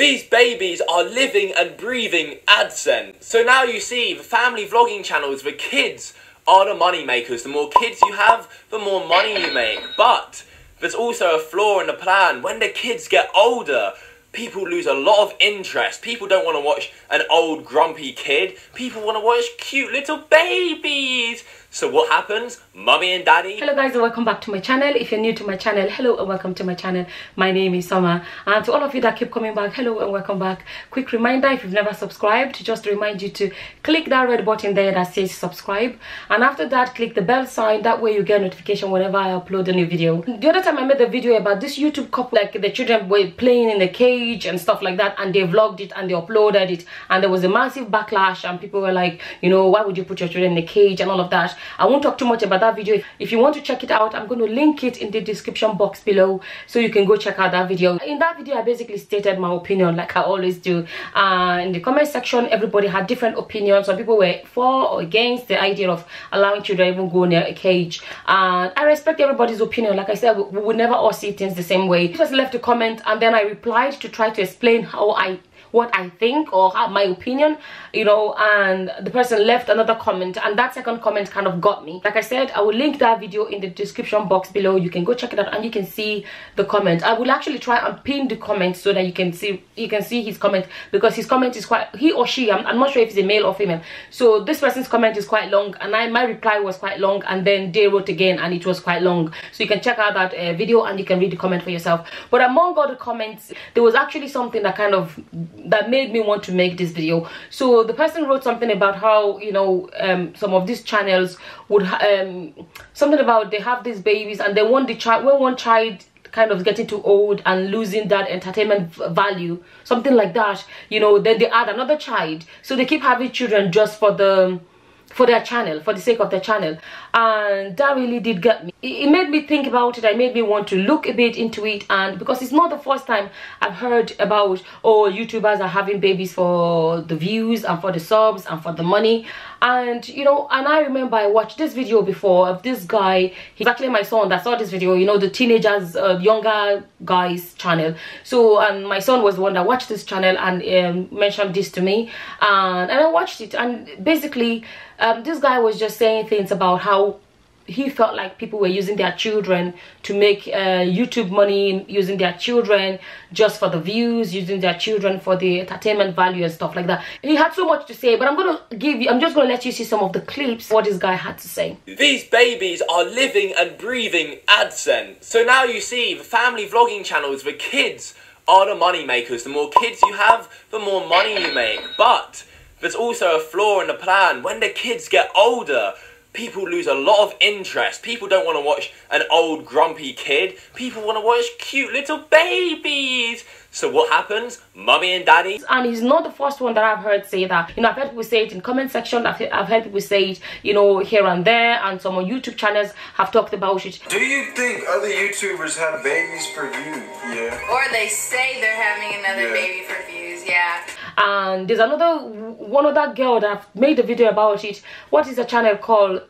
These babies are living and breathing AdSense. So now you see the family vlogging channels, the kids are the money makers. The more kids you have, the more money you make. But there's also a flaw in the plan. When the kids get older, people lose a lot of interest. People don't want to watch an old grumpy kid. People want to watch cute little babies. So what happens? Mummy and daddy. Hello guys, and welcome back to my channel. If you're new to my channel, hello and welcome to my channel. My name is Summer, and to all of you that keep coming back, hello and welcome back. Quick reminder, if you've never subscribed, just to remind you to click that red button there that says subscribe, and after that click the bell sign. That way you get notification whenever I upload a new video. The other time I made a video about this YouTube couple, like the children were playing in the cage and stuff like that, and they vlogged it and they uploaded it, and there was a massive backlash, and people were like, you know, why would you put your children in the cage and all of that. I won't talk too much about that video. If you want to check it out, I'm going to link it in the description box below, so you can go check out that video. In that video, I basically stated my opinion like I always do. In the comment section, everybody had different opinions. Some people were for or against the idea of allowing children even go near a cage, and I respect everybody's opinion. Like I said, we would never all see things the same way. Just left a comment, and then I replied to try to explain what I think, or how my opinion, you know, and the person left another comment, and that second comment kind of got me. Like I said, I will link that video in the description box below. You can go check it out and you can see the comment. I will actually try and pin the comment so that you can see his comment, because his comment is quite, he or she, I'm not sure if it's a male or female, so this person's comment is quite long, and my reply was quite long, and then they wrote again and it was quite long. So you can check out that video and you can read the comment for yourself. But among all the comments, there was actually something that made me want to make this video. So the person wrote something about how, you know, some of these channels would something about they have these babies, and they want when one child kind of getting too old and losing that entertainment value, something like that, you know, then they add another child, so they keep having children just for their channel, for the sake of their channel. And that really did get me. It made me think about it. It made me want to look a bit into it, and because it's not the first time I've heard about, oh, YouTubers are having babies for the views and for the subs and for the money. And you know, and I remember I watched this video before of this guy. He's actually my son that saw this video, you know, the teenagers, younger guys channel. So, and my son was the one that watched this channel and mentioned this to me, and I watched it, and basically this guy was just saying things about how he felt like people were using their children to make YouTube money, using their children just for the views, using their children for the entertainment value and stuff like that. He had so much to say, but I'm just gonna let you see some of the clips what this guy had to say. These babies are living and breathing AdSense. So now you see the family vlogging channels, the kids are the money makers. The more kids you have, the more money you make. But there's also a flaw in the plan. When the kids get older, people lose a lot of interest. People don't want to watch an old grumpy kid. People want to watch cute little babies. So what happens? Mummy and daddy. And he's not the first one that I've heard say that. You know, I've heard people say it in comment section. I've heard people say it, you know, here and there, and some on YouTube channels have talked about it. Do you think other YouTubers have babies for views? Yeah. Or they say they're having another baby for views, yeah. And there's one other girl that made a video about it. What is a channel called?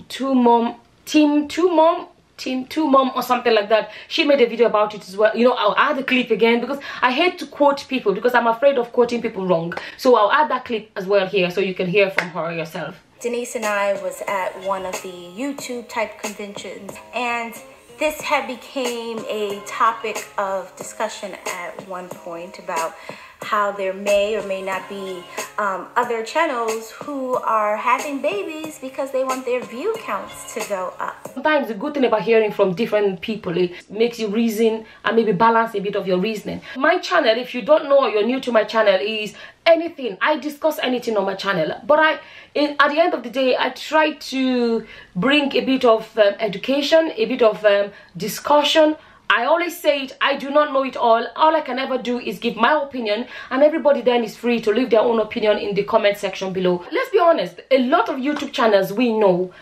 Team Two Mom or something like that. She made a video about it as well. You know, I'll add the clip again, because I hate to quote people because I'm afraid of quoting people wrong. So I'll add that clip as well here so you can hear from her yourself. Denise and I was at one of the YouTube type conventions, and this had became a topic of discussion at one point about how there may or may not be other channels who are having babies because they want their view counts to go up. Sometimes the good thing about hearing from different people, it makes you reason and maybe balance a bit of your reasoning. My channel, if you don't know or you're new to my channel, is anything. I discuss anything on my channel, but at the end of the day, I try to bring a bit of education, a bit of discussion. I always say it, I do not know it all. All I can ever do is give my opinion, and everybody then is free to leave their own opinion in the comment section below. Let's be honest, a lot of YouTube channels we know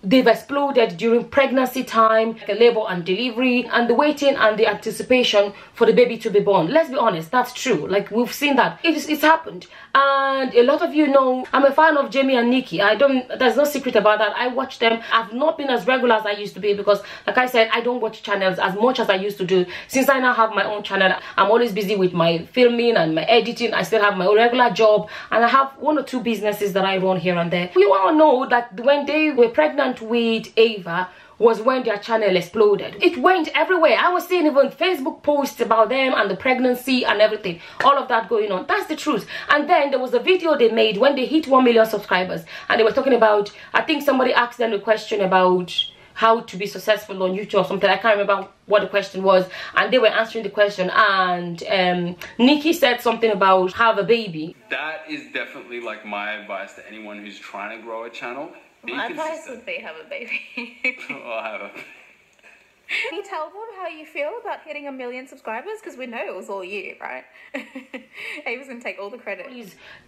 they've exploded during pregnancy time, the labor and delivery, and the waiting and the anticipation for the baby to be born. Let's be honest, that's true. Like, we've seen that. It's happened. And a lot of you know, I'm a fan of Jamie and Nikki. There's no secret about that. I watch them. I've not been as regular as I used to be because, like I said, I don't watch channels as much as I used to do. Since I now have my own channel, I'm always busy with my filming and my editing. I still have my regular job, and I have 1 or 2 businesses that I run here and there. We all know that when they were pregnant with Ava was when their channel exploded. It went everywhere. I was seeing even Facebook posts about them and the pregnancy and everything, all of that going on. That's the truth. And then there was a video they made when they hit 1 million subscribers, and they were talking about, I think somebody asked them a question about how to be successful on YouTube or something. I can't remember what the question was, and they were answering the question, and Nikki said something about have a baby. That is definitely like my advice to anyone who's trying to grow a channel. My advice would be have a baby. I'll have a... Can you tell them how you feel about hitting 1 million subscribers? Because we know it was all you, right? Ava's gonna take all the credit.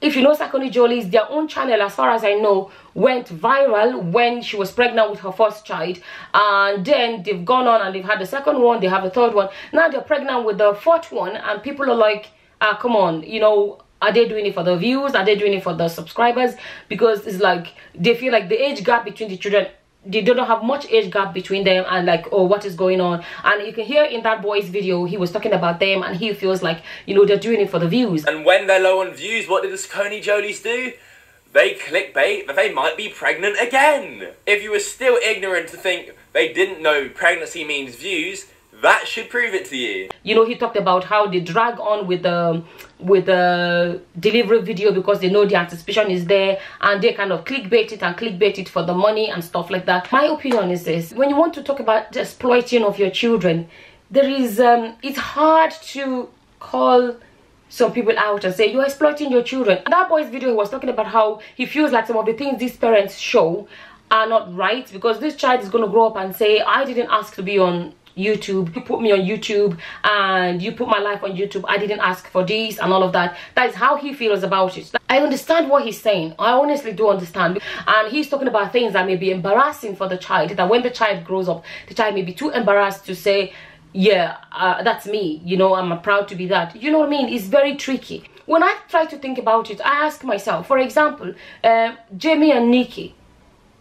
If you know Sakoni Jolie's, their own channel, as far as I know, went viral when she was pregnant with her first child, and then they've gone on and they've had the second one, they have a third one, now they're pregnant with the fourth one, and people are like, come on, you know, are they doing it for the views? Are they doing it for the subscribers? Because it's like they feel like the age gap between the children, they don't have much age gap between them, and like, oh, what is going on? And you can hear in that boy's video, he was talking about them, and he feels like, you know, they're doing it for the views. And when they're low on views, what did the Sakoni Jolies do? They clickbait that they might be pregnant again. If you were still ignorant to think they didn't know pregnancy means views, that should prove it to you. You know, he talked about how they drag on with the delivery video because they know the anticipation is there, and they kind of clickbait it for the money and stuff like that. My opinion is this: when you want to talk about the exploiting of your children, there is it's hard to call some people out and say you're exploiting your children. In that boy's video, he was talking about how he feels like some of the things these parents show are not right, because this child is going to grow up and say, I didn't ask to be on YouTube, you put me on YouTube and you put my life on YouTube, I didn't ask for this and all of that. That is how he feels about it. I understand what he's saying. I honestly do understand. And he's talking about things that may be embarrassing for the child, that when the child grows up, the child may be too embarrassed to say, yeah, that's me, you know, I'm proud to be that. You know what I mean? It's very tricky. When I try to think about it, I ask myself, for example, Jamie and Nikki,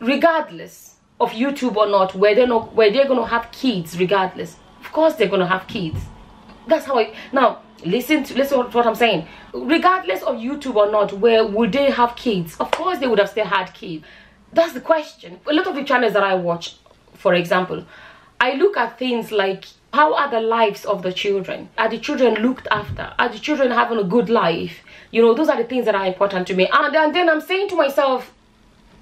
regardless of YouTube or not, where they're gonna have kids, regardless, of course they're gonna have kids. That's how I now listen to what I'm saying. Regardless of YouTube or not, where would they have kids? Of course they would have still had kids. That's the question. A lot of the channels that I watch, for example, I look at things like, how are the lives of the children? Are the children looked after? Are the children having a good life? You know, those are the things that are important to me. And then I'm saying to myself,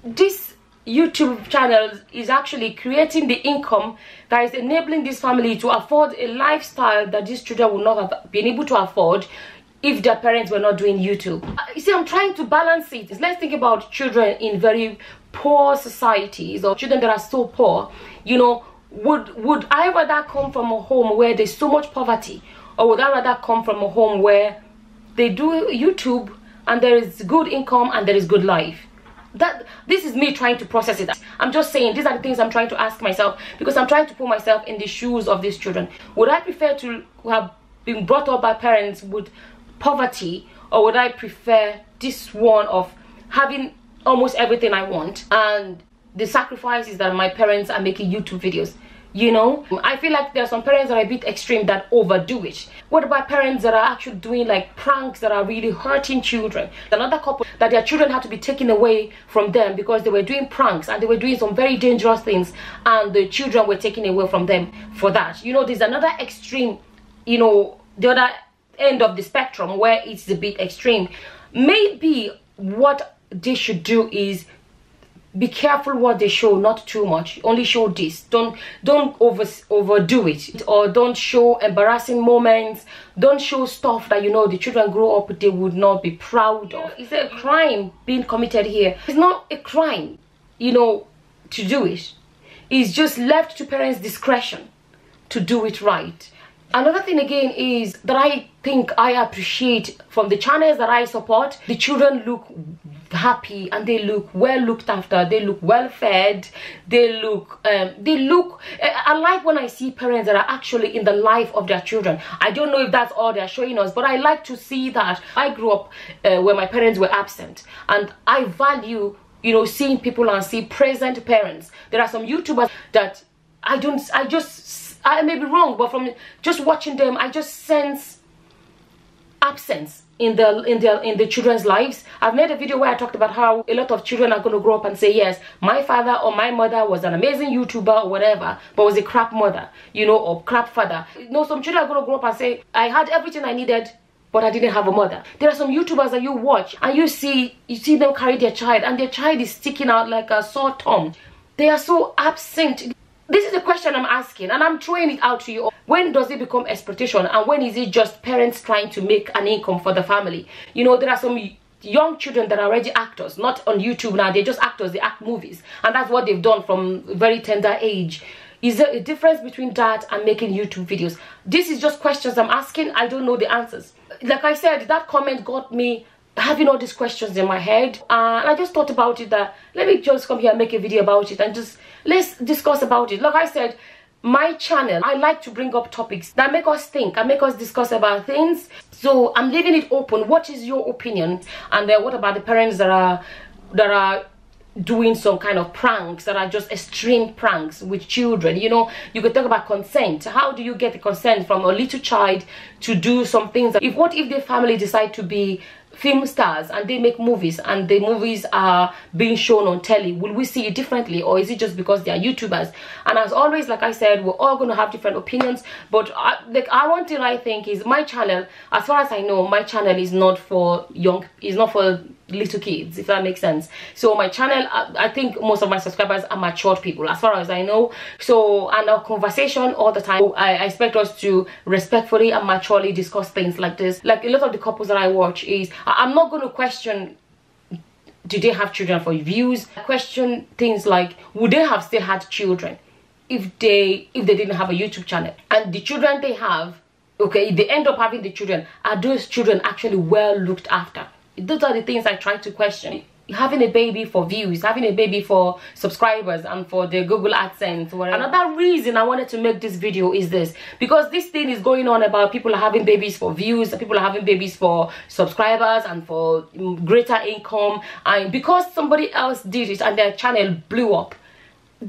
this YouTube channel is actually creating the income that is enabling this family to afford a lifestyle that these children would not have been able to afford if their parents were not doing YouTube. You see, I'm trying to balance it. Let's think about children in very poor societies, or children that are so poor. You know, would I rather come from a home where there's so much poverty, or would I rather come from a home where they do YouTube and there is good income and there is good life? This is me trying to process it. I'm just saying these are the things I'm trying to ask myself, because I'm trying to put myself in the shoes of these children. Would I prefer to have been brought up by parents with poverty, or would I prefer this one of having almost everything I want and the sacrifices that my parents are making YouTube videos? You know, I feel like there are some parents that are a bit extreme, that overdo it. What about parents that are actually doing like pranks that are really hurting children? Another couple that their children had to be taken away from them because they were doing pranks and they were doing some very dangerous things, and the children were taken away from them for that. You know, there's another extreme, you know, the other end of the spectrum where it's a bit extreme. Maybe what they should do is be careful what they show, not too much. Only show this. Don't overdo it, or don't show embarrassing moments. Don't show stuff that, you know, the children grow up they would not be proud of. Is there a crime being committed here? It's not a crime, you know, to do it. It's just left to parents' discretion to do it right. Another thing again is that I think I appreciate from the channels that I support, the children look happy and they look well looked after, they look well fed, they look I like when I see parents that are actually in the life of their children. I don't know if that's all they're showing us, but I like to see that. I grew up where my parents were absent, and I value, you know, seeing people and see present parents. There are some YouTubers that I may be wrong, but from just watching them, I just sense absence in the children's lives. I've made a video where I talked about how a lot of children are going to grow up and say, yes, my father or my mother was an amazing YouTuber or whatever, but was a crap mother, you know, or crap father. You know, some children are going to grow up and say, I had everything I needed, but I didn't have a mother. There are some YouTubers that you watch and you see them carry their child, and their child is sticking out like a sore thumb. They are so absent. This is the question I'm asking, and I'm throwing it out to you. When does it become exploitation, and when is it just parents trying to make an income for the family? You know, there are some young children that are already actors, not on YouTube now. They're just actors, they act movies, and that's what they've done from a very tender age. Is there a difference between that and making YouTube videos? This is just questions I'm asking. I don't know the answers. Like I said, that comment got me having all these questions in my head, and I just thought about it, that let me just come here and make a video about it and just let's discuss about it. Like I said, my channel, I like to bring up topics that make us think and make us discuss about things. So I'm leaving it open. What is your opinion? And what about the parents that are doing some kind of pranks, that are just extreme pranks with children? You know, you could talk about consent. How do you get the consent from a little child to do some things? What if their family decide to be film stars and they make movies, and the movies are being shown on telly? Will we see it differently, or is it just because they are YouTubers? And as always, like I said, we're all going to have different opinions, but one thing I think is, my channel, as far as I know, my channel is not for little kids, if that makes sense. So my channel, I think most of my subscribers are mature people, as far as I know. So, and our conversation all the time, I expect us to respectfully and maturely discuss things like this. Like a lot of the couples that I watch, I'm not going to question, do they have children for views? I question things like, would they have still had children if they didn't have a YouTube channel? And the children they have, okay, if they end up having the children, are those children actually well looked after? Those are the things I try to question. Having a baby for views, having a baby for subscribers and for the Google AdSense, whatever. Another reason I wanted to make this video is this, because this thing is going on about people are having babies for views, people are having babies for subscribers and for greater income, and because somebody else did it and their channel blew up,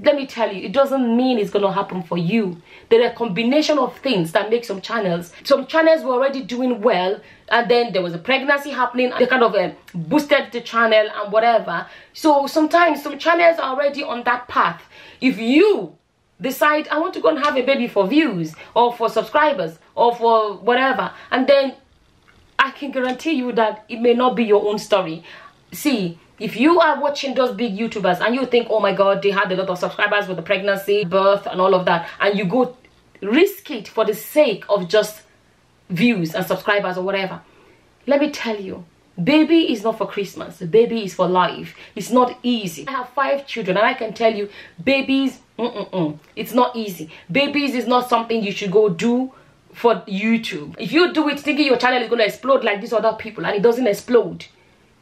let me tell you, it doesn't mean it's going to happen for you. There are a combination of things that make some channels were already doing well, and then there was a pregnancy happening, they kind of boosted the channel and whatever. So sometimes some channels are already on that path. If you decide, I want to go and have a baby for views or for subscribers or for whatever, and then I can guarantee you that it may not be your own story. See, if you are watching those big YouTubers and you think, oh my god, they had a lot of subscribers with the pregnancy, birth and all of that, and you go risk it for the sake of just views and subscribers or whatever, let me tell you, baby is not for Christmas. Baby is for life. It's not easy. I have 5 children, and I can tell you, babies, it's not easy. Babies is not something you should go do for YouTube. If you do it thinking your channel is going to explode like these other people and it doesn't explode,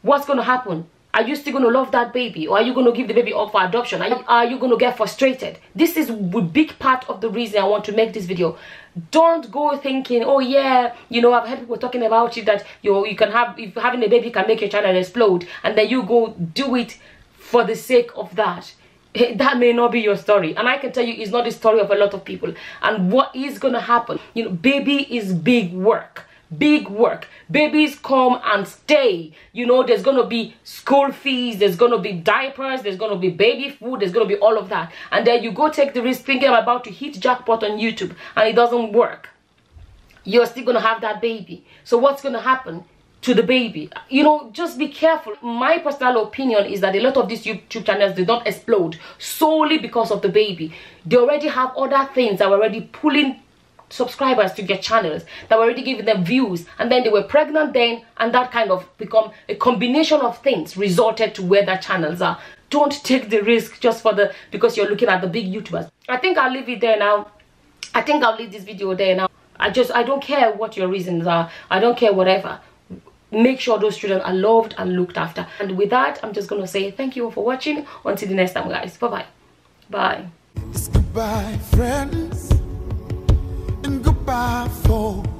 what's going to happen? Are you still going to love that baby, or are you going to give the baby up for adoption? Are you going to get frustrated? This is a big part of the reason I want to make this video. Don't go thinking, oh yeah, you know, I've heard people talking about it, that you can have, if having a baby can make your channel explode, and then you go do it for the sake of that. That may not be your story, and I can tell you it's not the story of a lot of people. And what is going to happen, you know, baby is big work. Big work. Babies come and stay. You know, there's gonna be school fees, there's gonna be diapers, there's gonna be baby food, there's gonna be all of that, and then you go take the risk thinking I'm about to hit jackpot on YouTube and it doesn't work. You're still gonna have that baby. So what's gonna happen to the baby? You know, just be careful. My personal opinion is that a lot of these YouTube channels, they don't explode solely because of the baby. They already have other things that are already pulling subscribers to their channels, that were already giving them views, and then they were pregnant then, and that kind of become a combination of things resulted to where their channels are. Don't take the risk just because you're looking at the big YouTubers. I think I'll leave it there now. I think I'll leave this video there now. I don't care what your reasons are. I don't care whatever. make sure those children are loved and looked after. And with that, I'm just gonna say thank you all for watching. Until the next time, guys. Bye bye. It's goodbye, friends, and goodbye, folks.